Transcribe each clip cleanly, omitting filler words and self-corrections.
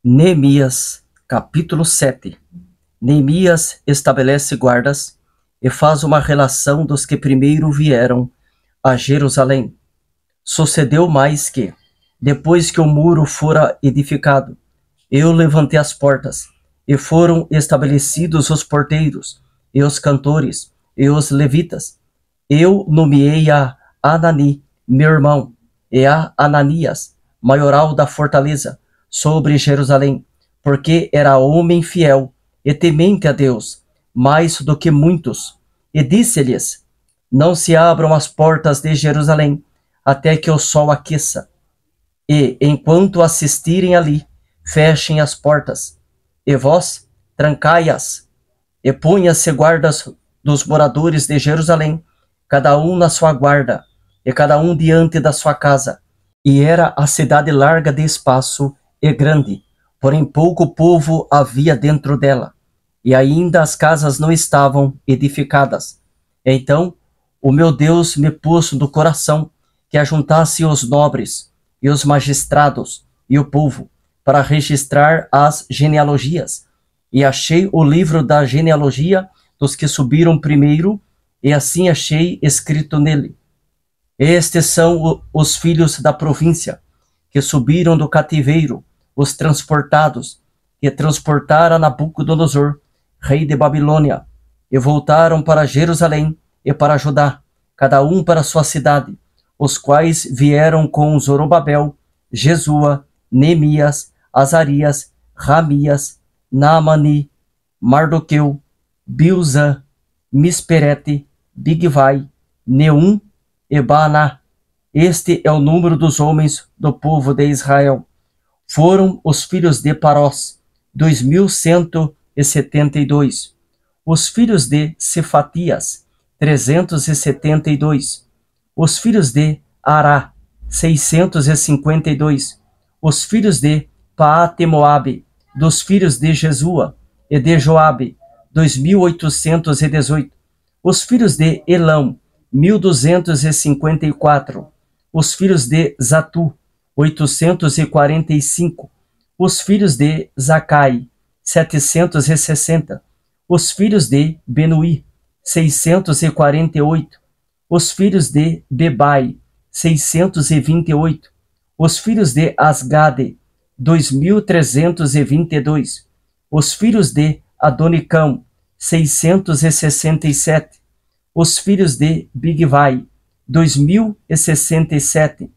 Neemias, capítulo 7. Neemias estabelece guardas e faz uma relação dos que primeiro vieram a Jerusalém. Sucedeu mais que, depois que o muro fora edificado, eu levantei as portas, e foram estabelecidos os porteiros, e os cantores, e os levitas. Eu nomeei a Anani, meu irmão, e a Ananias, maioral da fortaleza, sobre Jerusalém, porque era homem fiel e temente a Deus, mais do que muitos. E disse-lhes: não se abram as portas de Jerusalém, até que o sol aqueça. E, enquanto assistirem ali, fechem as portas. E vós, trancai-as, e ponha-se guardas dos moradores de Jerusalém, cada um na sua guarda, e cada um diante da sua casa. E era a cidade larga de espaço e grande, porém pouco povo havia dentro dela, e ainda as casas não estavam edificadas. Então o meu Deus me pôs no coração que ajuntasse os nobres, e os magistrados, e o povo, para registrar as genealogias. E achei o livro da genealogia dos que subiram primeiro, e assim achei escrito nele: estes são os filhos da província, que subiram do cativeiro, os transportados, que transportaram Nabucodonosor, rei de Babilônia, e voltaram para Jerusalém e para Judá, cada um para sua cidade, os quais vieram com Zorobabel, Jesua, Neemias, Azarias, Ramias, Naamani, Mardoqueu, Bilzã, Misperete, Bigvai, Neum e Baaná. Este é o número dos homens do povo de Israel. Foram os filhos de Parós, 2172. Os filhos de Cefatias, 372. Os filhos de Ará, 652. Os filhos de Paate-Moabe, dos filhos de Jesua e de Joabe, 2818. Os filhos de Elão, 1254. Os filhos de Zatu, 845. Os filhos de Zacai, 760. Os filhos de Benuí, 648. Os filhos de Bebai, 628. Os filhos de Asgade, 2322. Os filhos de Adonicão, 667. Os filhos de Bigvai, 2067.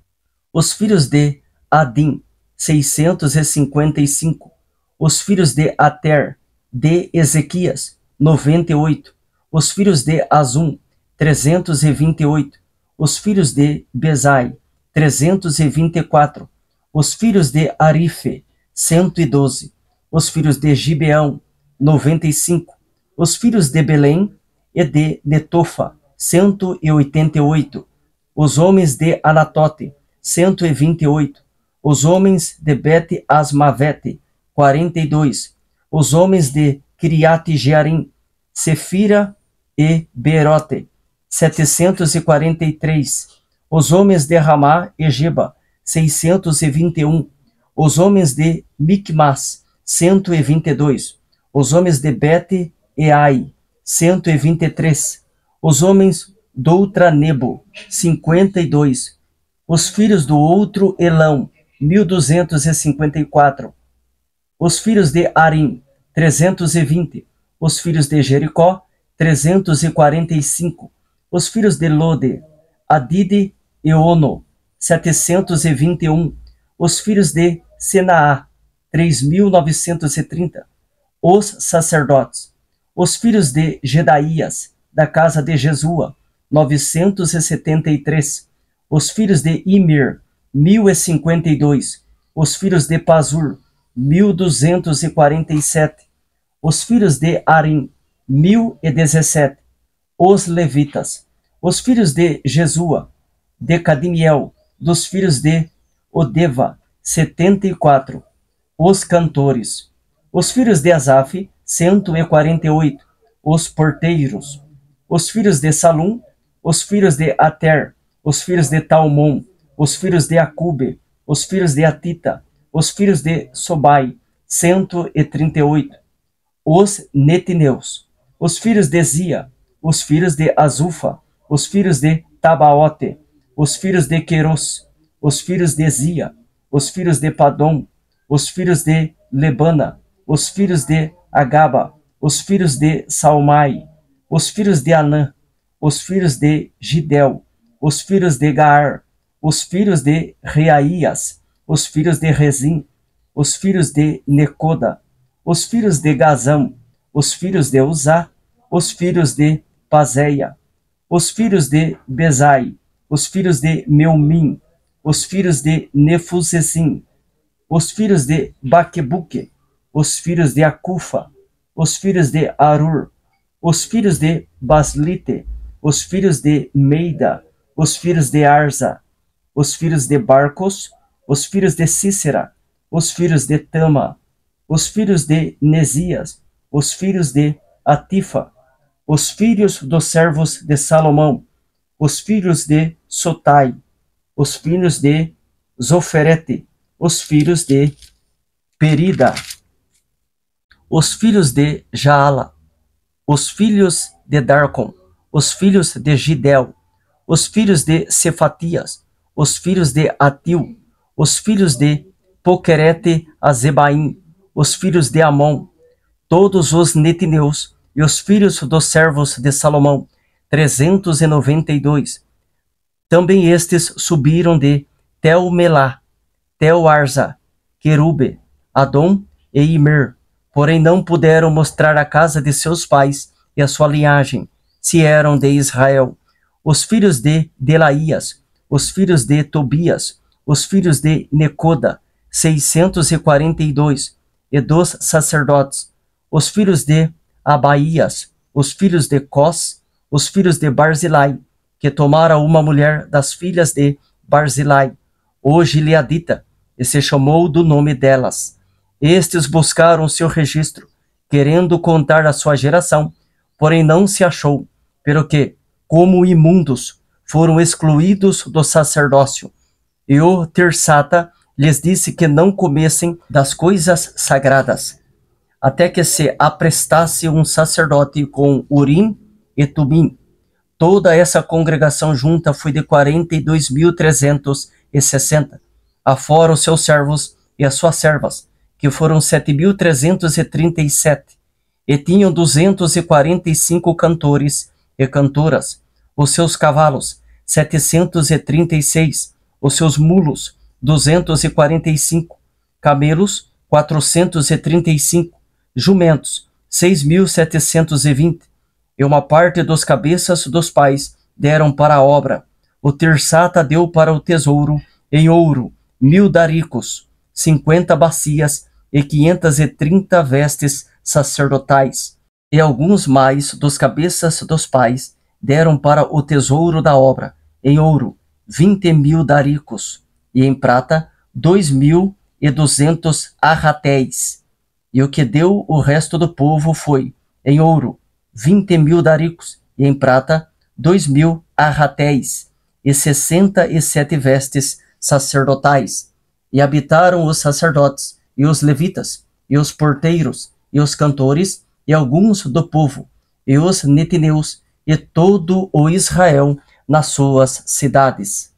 Os filhos de Adim, 655. Os filhos de Ater, de Ezequias, 98. Os filhos de Azum, 328. Os filhos de Bezai, 324. Os filhos de Arife, 112. Os filhos de Gibeão, 95. Os filhos de Belém e de Netofa, 188. Os homens de Anatote, 128. Os homens de Bet-Asmavete, 42. Os homens de Kiriat-Jearim, Sefira e Beerote, 743. Os homens de Ramá e Geba, 621. Os homens de Micmas, 122. Os homens de Bet-Ai, 123. Os homens do Ultranebo, 52. Os filhos do outro Elão, 1254. Os filhos de Arim, 320. Os filhos de Jericó, 345. Os filhos de Lode, Adide e Ono, 721. Os filhos de Senaá, 3930. Os sacerdotes. Os filhos de Gedaías, da casa de Jesua, 973. Os filhos de Imir, 1052. Os filhos de Pazur, 1247. Os filhos de Arim, 1017. Os levitas. Os filhos de Jesua, de Cadimiel, dos filhos de Odeva, 74. Os cantores. Os filhos de Asaf, 148. Os porteiros. Os filhos de Salum, os filhos de Ater, os filhos de Talmon, os filhos de Acube, os filhos de Atita, os filhos de Sobai, 138. Os netineus, os filhos de Zia, os filhos de Azufa, os filhos de Tabaote, os filhos de Queros, os filhos de Zia, os filhos de Padom, os filhos de Lebana, os filhos de Agaba, os filhos de Salmai, os filhos de Anã, os filhos de Gidel, os filhos de Gaar, os filhos de Reaías, os filhos de Rezim, os filhos de Necoda, os filhos de Gazam, os filhos de Uzá, os filhos de Pazéia, os filhos de Bezai, os filhos de Meumim, os filhos de Nefusesim, os filhos de Baquebuque, os filhos de Acufa, os filhos de Arur, os filhos de Baslite, os filhos de Meida, os filhos de Arza, os filhos de Barcos, os filhos de Cícera, os filhos de Tama, os filhos de Nesias, os filhos de Atifa, os filhos dos servos de Salomão, os filhos de Sotai, os filhos de Zoferete, os filhos de Perida, os filhos de Jaala, os filhos de Darcon, os filhos de Gidel, os filhos de Cefatias, os filhos de Atil, os filhos de Poquerete Azebaim, os filhos de Amon, todos os netineus e os filhos dos servos de Salomão, 392. Também estes subiram de Tel-Melá, Tel-Arza, Querube, Adom e Imer, porém não puderam mostrar a casa de seus pais e a sua linhagem, se eram de Israel. Os filhos de Delaías, os filhos de Tobias, os filhos de Necoda, 642, e dos sacerdotes, os filhos de Abaías, os filhos de Cós, os filhos de Barzilai, que tomara uma mulher das filhas de Barzilai, o Gileadita, e se chamou do nome delas. Estes buscaram seu registro, querendo contar a sua geração, porém não se achou, pelo que, como imundos, foram excluídos do sacerdócio. E o Tirsata lhes disse que não comessem das coisas sagradas, até que se aprestasse um sacerdote com Urim e Tumim. Toda essa congregação junta foi de 42.360, afora os seus servos e as suas servas, que foram 7.337, e tinham 245 cantores e cantoras, os seus cavalos, 736, os seus mulos, 245, camelos, 435, jumentos, 6.720, e uma parte dos cabeças dos pais deram para a obra. O Tirsata deu para o tesouro, em ouro, 1.000 daricos, 50 bacias e 530 vestes sacerdotais. E alguns mais dos cabeças dos pais deram para o tesouro da obra, em ouro, 20.000 daricos, e em prata, 2.200 arratéis. E o que deu o resto do povo foi, em ouro, 20.000 daricos, e em prata, 2.000 arratéis, e 67 vestes sacerdotais. E habitaram os sacerdotes, e os levitas, e os porteiros, e os cantores, e alguns do povo, e os netineus, e todo o Israel nas suas cidades.